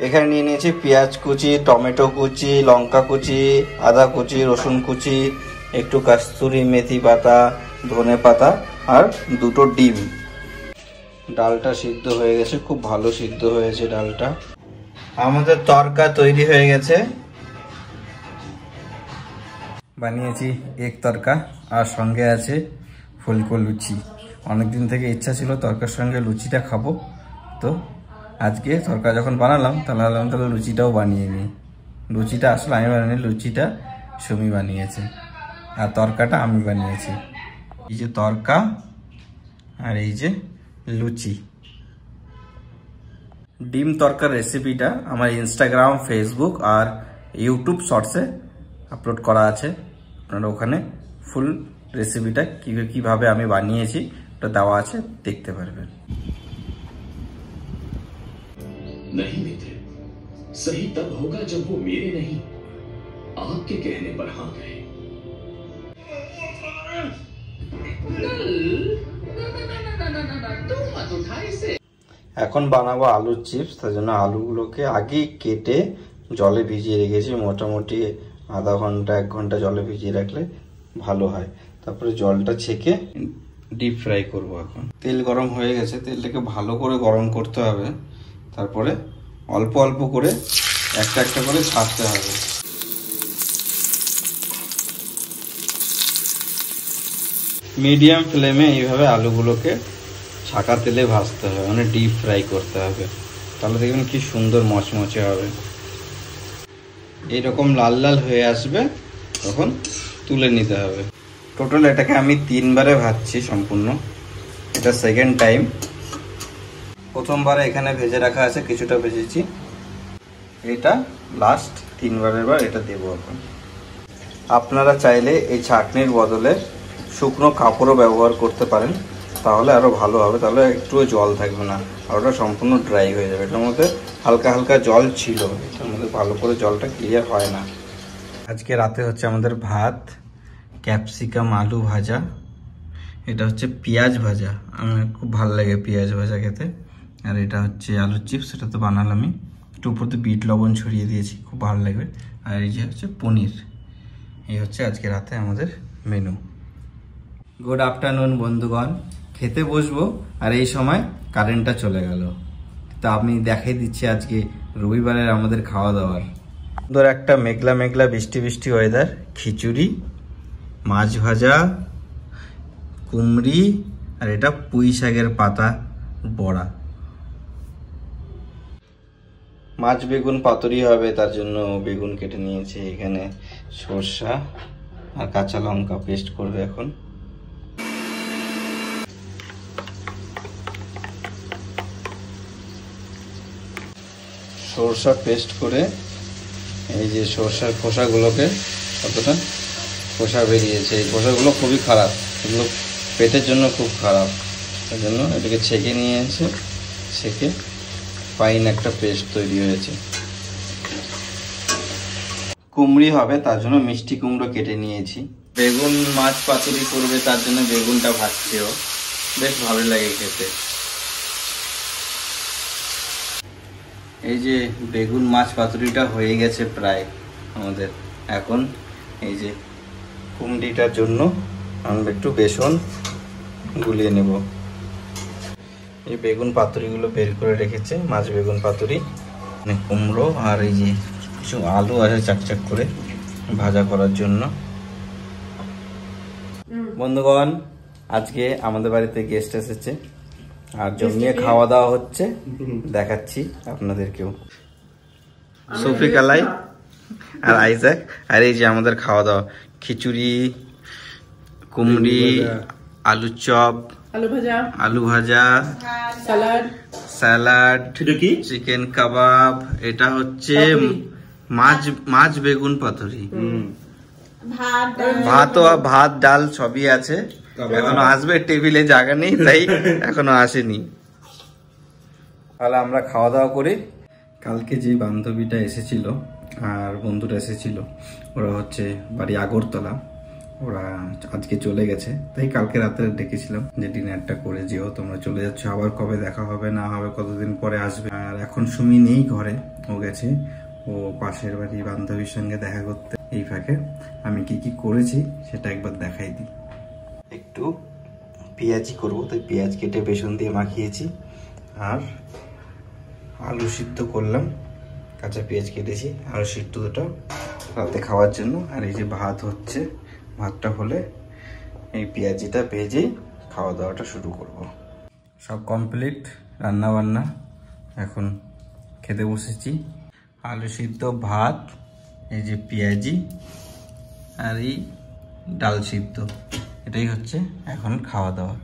এখানে নিয়ে নিয়েছি পেঁয়াজ কুচি, টমেটো কুচি, লঙ্কা কুচি, আদা কুচি, রসুন কুচি, একটু কস্তুরি মেথি পাতা, ধনে পাতা আর দুটো ডিম। ডালটা সিদ্ধ হয়ে গেছে, খুব ভালো সিদ্ধ হয়েছে ডালটা। আমাদের তরকা তৈরি হয়ে গেছে। বানিয়েছি এক তরকা আর সঙ্গে আছে ফুলকো লুচি। অনেকদিন থেকে ইচ্ছা ছিল তরকার সঙ্গে লুচিটা খাবো, তো আজকে তরকা যখন বানালাম তাহলে লুচিটাও বানিয়ে নিই। লুচিটা আসলে আমি বানাইনি, লুচিটা সুমি বানিয়েছে আর তরকাটা আমি বানিয়েছি। এই যে তরকা আর এই যে লুচি। ডিম তরকার রেসিপিটা আমার ইনস্টাগ্রাম, ফেসবুক আর ইউটিউব শর্টসে আপলোড করা আছে। আপনারা ওখানে ফুল রেসিপিটা কিভাবে আমি বানিয়েছি ওটা দেওয়া আছে, দেখতে পারবেন। नहीं मित्र, सही तब होगा जब वो मेरे नहीं आपके कहने पर हाँ गए। এখন বানাবো আলুর চিপস। তার জন্য আলুগুলোকে আগে কেটে জলে ভিজিয়ে রেখেছি, মোটামুটি আধা ঘন্টা 1 ঘন্টা জলে ভিজিয়ে রাখলে ভালো হয়। তারপরে জলটা ছেঁকে ডিপ ফ্রাই করব। এখন তেল গরম হয়ে গেছে, তেলটাকে ভালো করে গরম করতে হবে। তারপরে অল্প অল্প করে একটা একটা করে ছাড়তে হবে। মিডিয়াম ফ্লেমে এইভাবে আলুগুলোকে ছাকা তেলে ভাজতে হবে, মানে ডিপ ফ্রাই করতে হবে। তাহলে দেখবেন কি সুন্দর মচমচে হবে। এইরকম লাল লাল হয়ে আসবে, তখন তুলে নিতে হবে। টোটাল এটাকে আমি 3 বারে ভাজছি সম্পূর্ণ। এটা সেকেন্ড টাইম। প্রথমবারে এখানে ভেজে রাখা আছে, কিছুটা ভেজেছি। এটা লাস্ট 3 বারের বার এটা দেবো এখন। আপনারা চাইলে এই চাটনির বদলে শুকনো কাপড়ও ব্যবহার করতে পারেন, তাহলে আরও ভালো হবে। তাহলে একটুও জল থাকবে না আর ওটা সম্পূর্ণ ড্রাই হয়ে যাবে। এটার মধ্যে হালকা হালকা জল ছিল, এটার মধ্যে ভালো করে জলটা ক্লিয়ার হয় না। আজকে রাতে হচ্ছে আমাদের ভাত, ক্যাপসিকাম আলু ভাজা, এটা হচ্ছে পেঁয়াজ ভাজা। আমার খুব ভালো লাগে পেঁয়াজ ভাজা খেতে। আর এটা হচ্ছে আলুর চিপস, এটা তো বানালামই। একটু উপরতে বিট লবণ ছড়িয়ে দিয়েছি, খুব ভালো লাগবে। আর এই যে হচ্ছে পনির। এই হচ্ছে আজকে রাতে আমাদের মেনু। গুড আফটারনুন বন্ধুগণ, খেতে বসবো আর এই সময় কারেন্টটা চলে গেল। তা আমি দেখাই দিচ্ছি আজকে রবিবারের আমাদের খাওয়া দাওয়ার। সুন্দর একটা মেঘলা মেঘলা বৃষ্টি বৃষ্টি ওয়েদার। খিচুড়ি, মাছ ভাজা, কুমড়ি আর এটা পুঁই শাকের পাতা বড়া। মাছ বেগুন পাতুরি হবে, তার জন্য বেগুন কেটে নিয়েছে। এখানে সরষা আর কাঁচা লঙ্কা পেস্ট করবে এখন। সরষা পেস্ট করে এই যে সরষার খোসাগুলোকে, কতটা খোসা বেরিয়েছে, এই খোসাগুলো খুবই খারাপ, এগুলো পেটের জন্য খুব খারাপ। তার জন্য এটাকে ছেঁকে নিয়েছে, ছেঁকে ফাইন একটা পেস্ট তৈরি হয়েছে। কুমড়ি হবে, তার জন্য মিষ্টি কুমড়ো কেটে নিয়েছি। বেগুন মাছ পাতুরি করবে, তার জন্য বেগুনটা ভাজছেও, বেশ ভালো লাগে খেতে। এই যে বেগুন মাছ পাতুরিটা হয়ে গেছে প্রায় আমাদের। এখন এই যে কুমড়িটার জন্য আমরা একটু বেসন গুলিয়ে নেব। এই বেগুন পাতুরিগুলো বের করে রেখেছে, মাছ বেগুন পাতুরি, কুমড়ো আর এই যে কিছু আলু আছে চাকচাক করে ভাজা করার জন্য। বন্ধুগণ, আজকে আমাদের বাড়িতে গেস্ট এসেছে আর জমিয়ে খাওয়া দাওয়া হচ্ছে, দেখাচ্ছি আপনাদেরকেও। সফিক আলাই আর আইজাক। আর এই যে আমাদের খাওয়া দাওয়া, খিচুড়ি, কুমড়ি, আলু চপ, আলু ভাজা, স্যালাড, চিকেন কাবাব। এটা হচ্ছে মাছ বেগুন পাতুরি। ভাত ডাল সবই আছে, এখনো আসবে। টেবিলে জায়গা নেই, তাই এখনো আসেনি। তাহলে আমরা খাওয়া দাওয়া করি। কালকে যে বান্ধবীটা এসেছিল আর বন্ধুরা এসেছিল, ওরা হচ্ছে বাড়ি আগরতলা। ওরা আজকে চলে গেছে, তাই কালকে রাতে ডেকেছিলাম যে ডিনারটা করে যেও, তোমরা চলে যাচ্ছ, আবার কবে দেখা হবে না হবে, কতদিন পরে আসবে। আর এখন সুমি নেই ঘরে, ও গেছে ও পাশের বাড়ি বান্ধবীর সঙ্গে দেখা করতে। এই ফাঁকে আমি কি কি করেছি সেটা একবার দেখাই দিই। একটু পেঁয়াজি করবো, তাই পেঁয়াজ কেটে বেসন দিয়ে মাখিয়েছি, আর আলু সিদ্ধ করলাম, কাঁচা পেঁয়াজ কেটেছি, আলু সিদ্ধ দুটো রাতে খাওয়ার জন্য। আর এই যে ভাত হচ্ছে, ভাতটা হলে এই পেঁয়াজিটা ভেজে খাওয়া দাওয়াটা শুরু করব। সব কমপ্লিট রান্না বান্না, এখন খেতে বসেছি। আলু সিদ্ধ, ভাত, এই যে পেঁয়াজি, আর এই ডাল সিদ্ধ, এটাই হচ্ছে এখন খাওয়া দাওয়া।